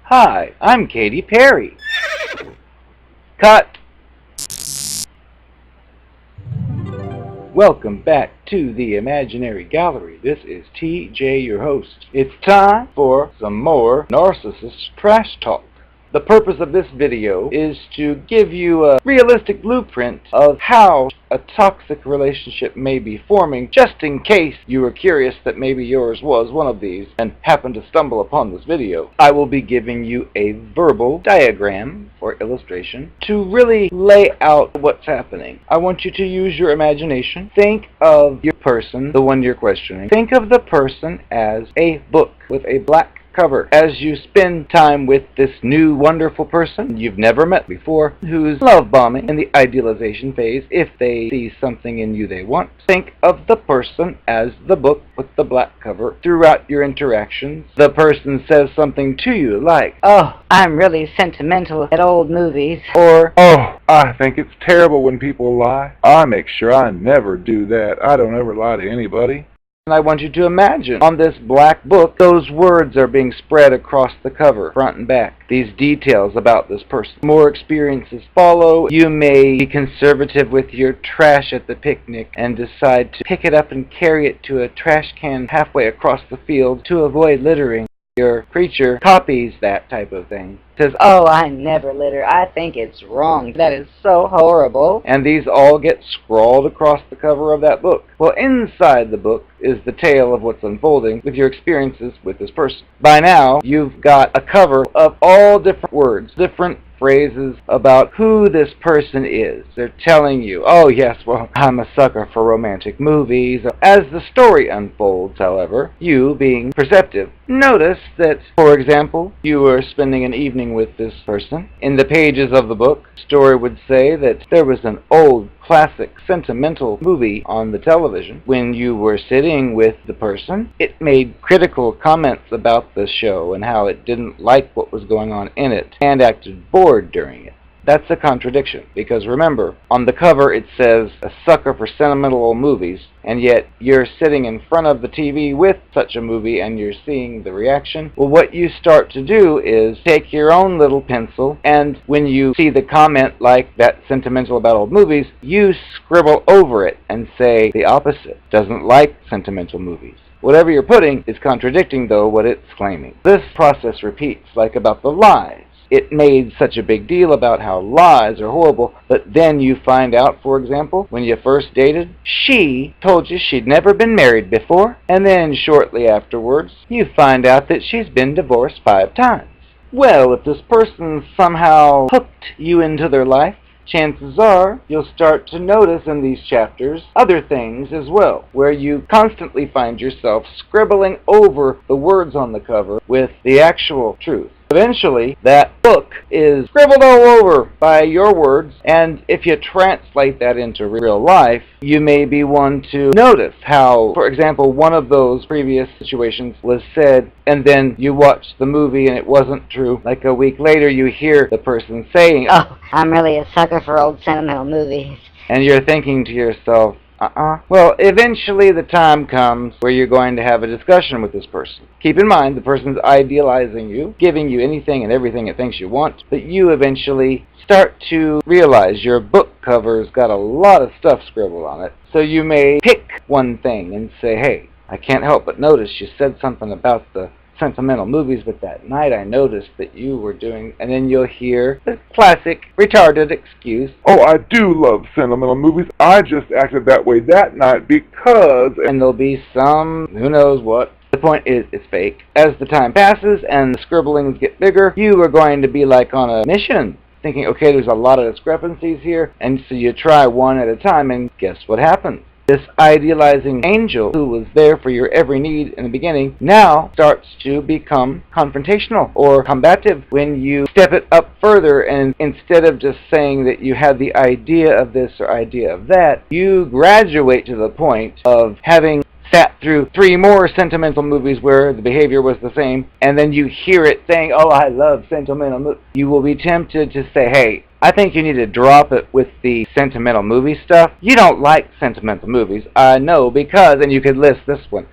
Hi, I'm Katy Perry. Cut! Welcome back to the Imaginary Gallery. This is TJ, your host. It's time for some more Narcissist trash talk. The purpose of this video is to give you a realistic blueprint of how a toxic relationship may be forming, just in case you were curious that maybe yours was one of these and happened to stumble upon this video. I will be giving you a verbal diagram or illustration to really lay out what's happening. I want you to use your imagination. Think of your person, the one you're questioning. Think of the person as a book with a black cover. As you spend time with this new wonderful person you've never met before, who's love bombing in the idealization phase, if they see something in you they want, think of the person as the book with the black cover. Throughout your interactions, the person says something to you like, "Oh, I'm really sentimental at old movies," or, "Oh, I think it's terrible when people lie. I make sure I never do that. I don't ever lie to anybody." And I want you to imagine, on this black book, those words are being spread across the cover, front and back. These details about this person. More experiences follow. You may be conservative with your trash at the picnic and decide to pick it up and carry it to a trash can halfway across the field to avoid littering. Your creature copies that type of thing. Says, "Oh, I never litter. I think it's wrong. That is so horrible." And these all get scrawled across the cover of that book. Well, inside the book is the tale of what's unfolding with your experiences with this person. By now, you've got a cover of all different words, different phrases about who this person is. They're telling you, "Oh yes, well, I'm a sucker for romantic movies." As the story unfolds, however, you, being perceptive, notice that, for example, you were spending an evening with this person. In the pages of the book, the story would say that there was an old classic sentimental movie on the television. When you were sitting with the person, it made critical comments about the show and how it didn't like what was going on in it and acted bored during it. That's a contradiction, because remember, on the cover it says a sucker for sentimental old movies, and yet you're sitting in front of the TV with such a movie and you're seeing the reaction. Well, what you start to do is take your own little pencil, and when you see the comment like that sentimental about old movies, you scribble over it and say the opposite. Doesn't like sentimental movies. Whatever you're putting is contradicting, though, what it's claiming. This process repeats, like about the lies. It made such a big deal about how lies are horrible, but then you find out, for example, when you first dated, she told you she'd never been married before, and then shortly afterwards, you find out that she's been divorced 5 times. Well, if this person somehow hooked you into their life, chances are you'll start to notice in these chapters other things as well, where you constantly find yourself scribbling over the words on the cover with the actual truth. Eventually, that book is scribbled all over by your words, and if you translate that into real life, you may be one to notice how, for example, one of those previous situations was said, and then you watch the movie and it wasn't true. Like a week later, you hear the person saying, "Oh, I'm really a sucker for old sentimental movies." And you're thinking to yourself, Well, eventually the time comes where you're going to have a discussion with this person. Keep in mind, the person's idealizing you, giving you anything and everything it thinks you want, but you eventually start to realize your book cover's got a lot of stuff scribbled on it. So you may pick one thing and say, "Hey, I can't help but notice you said something about the sentimental movies, but that night I noticed that you were doing," and then you'll hear the classic retarded excuse, "Oh, I do love sentimental movies. I just acted that way that night because..." and there'll be some who knows what. The point is, it's fake. As the time passes and the scribblings get bigger, you are going to be like on a mission, thinking, okay, there's a lot of discrepancies here, and so you try one at a time, and guess what happens? This idealizing angel who was there for your every need in the beginning now starts to become confrontational or combative when you step it up further, and instead of just saying that you had the idea of this or idea of that, you graduate to the point of having sat through 3 more sentimental movies where the behavior was the same, and then you hear it saying, "Oh, I love sentimental movies." You will be tempted to say, "Hey, I think you need to drop it with the sentimental movie stuff. You don't like sentimental movies. I know because," and you could list this one,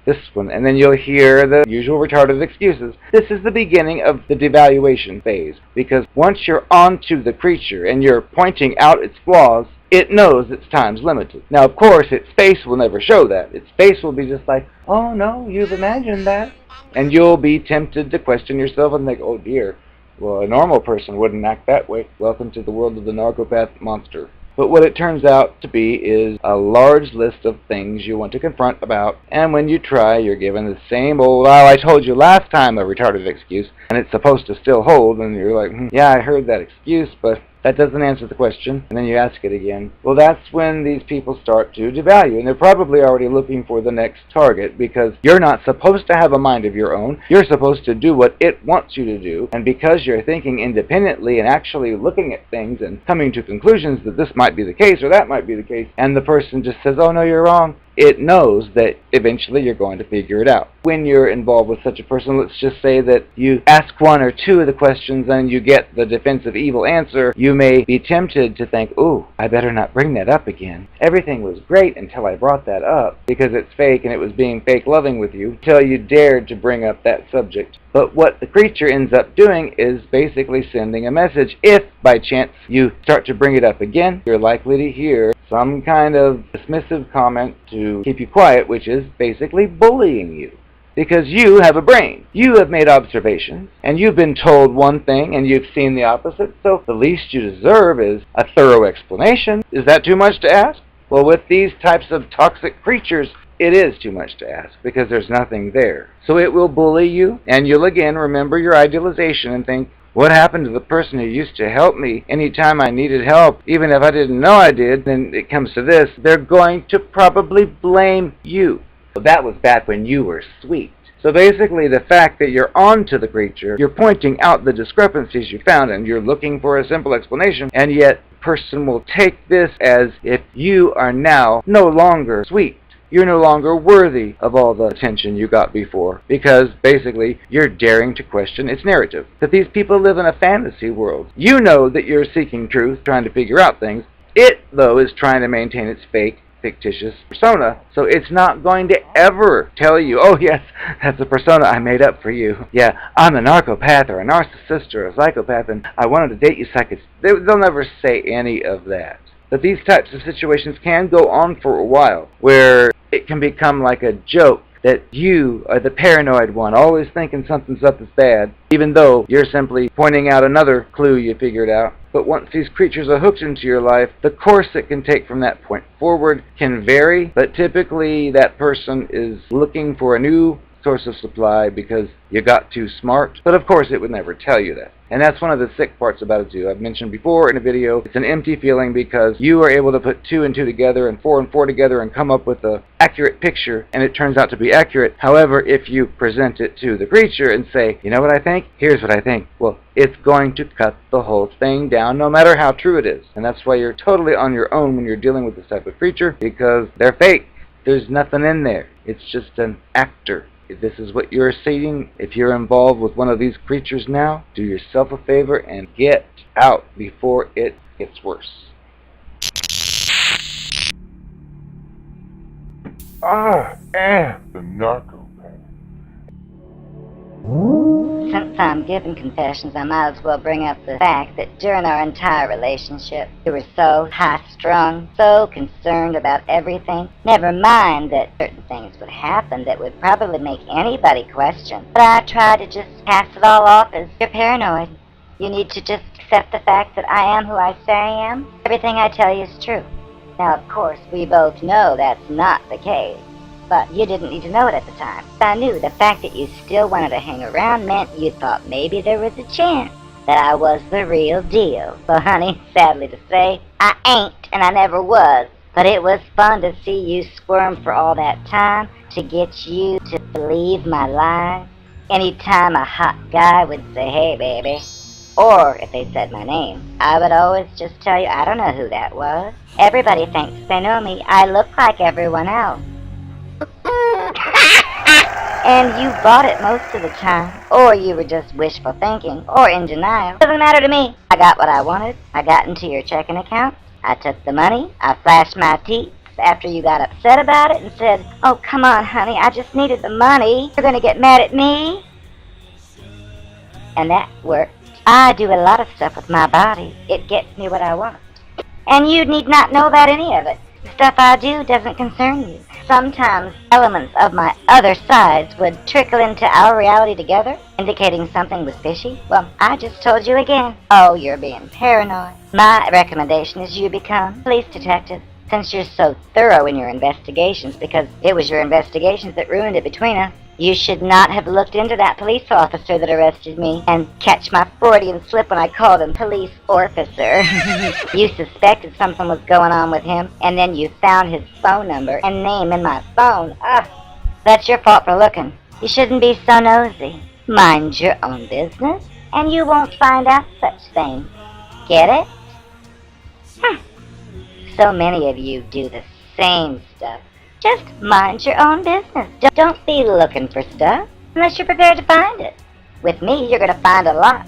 this one, and then you'll hear the usual retarded excuses. This is the beginning of the devaluation phase, because once you're onto the creature and you're pointing out its flaws, it knows its time's limited. Now, of course, its face will never show that. Its face will be just like, oh no, you've imagined that. And you'll be tempted to question yourself and think, oh dear, well, a normal person wouldn't act that way. Welcome to the world of the Narcopath monster. But what it turns out to be is a large list of things you want to confront about, and when you try, you're given the same old, oh, I told you last time, a retarded excuse, and it's supposed to still hold, and you're like, yeah, I heard that excuse, but that doesn't answer the question, and then you ask it again. Well, that's when these people start to devalue, and they're probably already looking for the next target, because you're not supposed to have a mind of your own. You're supposed to do what it wants you to do, and because you're thinking independently and actually looking at things and coming to conclusions that this might be the case or that might be the case, and the person just says, oh no, you're wrong, it knows that eventually you're going to figure it out. When you're involved with such a person, let's just say that you ask one or two of the questions and you get the defensive evil answer, you may be tempted to think, ooh, I better not bring that up again. Everything was great until I brought that up, because it's fake and it was being fake loving with you, until you dared to bring up that subject. But what the creature ends up doing is basically sending a message. If, by chance, you start to bring it up again, you're likely to hear some kind of dismissive comment to keep you quiet, which is basically bullying you. Because you have a brain. You have made observations, and you've been told one thing, and you've seen the opposite, so the least you deserve is a thorough explanation. Is that too much to ask? Well, with these types of toxic creatures, it is too much to ask, because there's nothing there. So it will bully you, and you'll again remember your idealization and think, what happened to the person who used to help me anytime I needed help, even if I didn't know I did? Then it comes to this, they're going to probably blame you. Well, that was back when you were sweet. So basically, the fact that you're on to the creature, you're pointing out the discrepancies you found, and you're looking for a simple explanation, and yet the person will take this as if you are now no longer sweet. You're no longer worthy of all the attention you got before, because basically you're daring to question its narrative. That these people live in a fantasy world. You know that you're seeking truth, trying to figure out things. It, though, is trying to maintain its fake, fictitious persona, so it's not going to ever tell you, oh yes, that's a persona I made up for you. Yeah, I'm a narcopath or a narcissist or a psychopath, and I wanted to date you psychic. They'll never say any of that. But these types of situations can go on for a while, where it can become like a joke that you are the paranoid one, always thinking something's up is bad, even though you're simply pointing out another clue you figured out. But once these creatures are hooked into your life, the course it can take from that point forward can vary, but typically that person is looking for a new source of supply because you got too smart. But of course it would never tell you that. And that's one of the sick parts about it too. I've mentioned before in a video, it's an empty feeling because you are able to put 2 and 2 together and 4 and 4 together and come up with an accurate picture, and it turns out to be accurate. However, if you present it to the creature and say, you know what I think? Here's what I think. Well, it's going to cut the whole thing down no matter how true it is. And that's why you're totally on your own when you're dealing with this type of creature, because they're fake. There's nothing in there. It's just an actor. If this is what you're seeing, if you're involved with one of these creatures now, do yourself a favor and get out before it gets worse. I am the Narcopath. Since I'm giving confessions, I might as well bring up the fact that during our entire relationship, you were so high-strung, so concerned about everything. Never mind that certain things would happen that would probably make anybody question. But I try to just pass it all off as you're paranoid. You need to just accept the fact that I am who I say I am. Everything I tell you is true. Now, of course, we both know that's not the case. But you didn't need to know it at the time. I knew the fact that you still wanted to hang around meant you thought maybe there was a chance that I was the real deal. So honey, sadly to say, I ain't and I never was. But it was fun to see you squirm for all that time to get you to believe my lies. Anytime a hot guy would say, hey baby, or if they said my name, I would always just tell you I don't know who that was. Everybody thinks they know me. I look like everyone else. And you bought it most of the time, or you were just wishful thinking, or in denial. Doesn't matter to me. I got what I wanted. I got into your checking account. I took the money. I flashed my teeth. after you got upset about it and said, "Oh, come on, honey, I just needed the money. You're going to get mad at me?" And that worked. I do a lot of stuff with my body. It gets me what I want. And you need not know about any of it. The stuff I do doesn't concern you. Sometimes elements of my other sides would trickle into our reality together, indicating something was fishy. Well, I just told you again. Oh, you're being paranoid. My recommendation is you become police detective, since you're so thorough in your investigations, because it was your investigations that ruined it between us. You should not have looked into that police officer that arrested me, and catch my Freudian slip when I called him police officer. You suspected something was going on with him, and then you found his phone number and name in my phone. That's your fault for looking. You shouldn't be so nosy. Mind your own business, and you won't find out such things. Get it? So many of you do the same stuff. Just mind your own business. Don't be looking for stuff unless you're prepared to find it. With me, you're going to find a lot.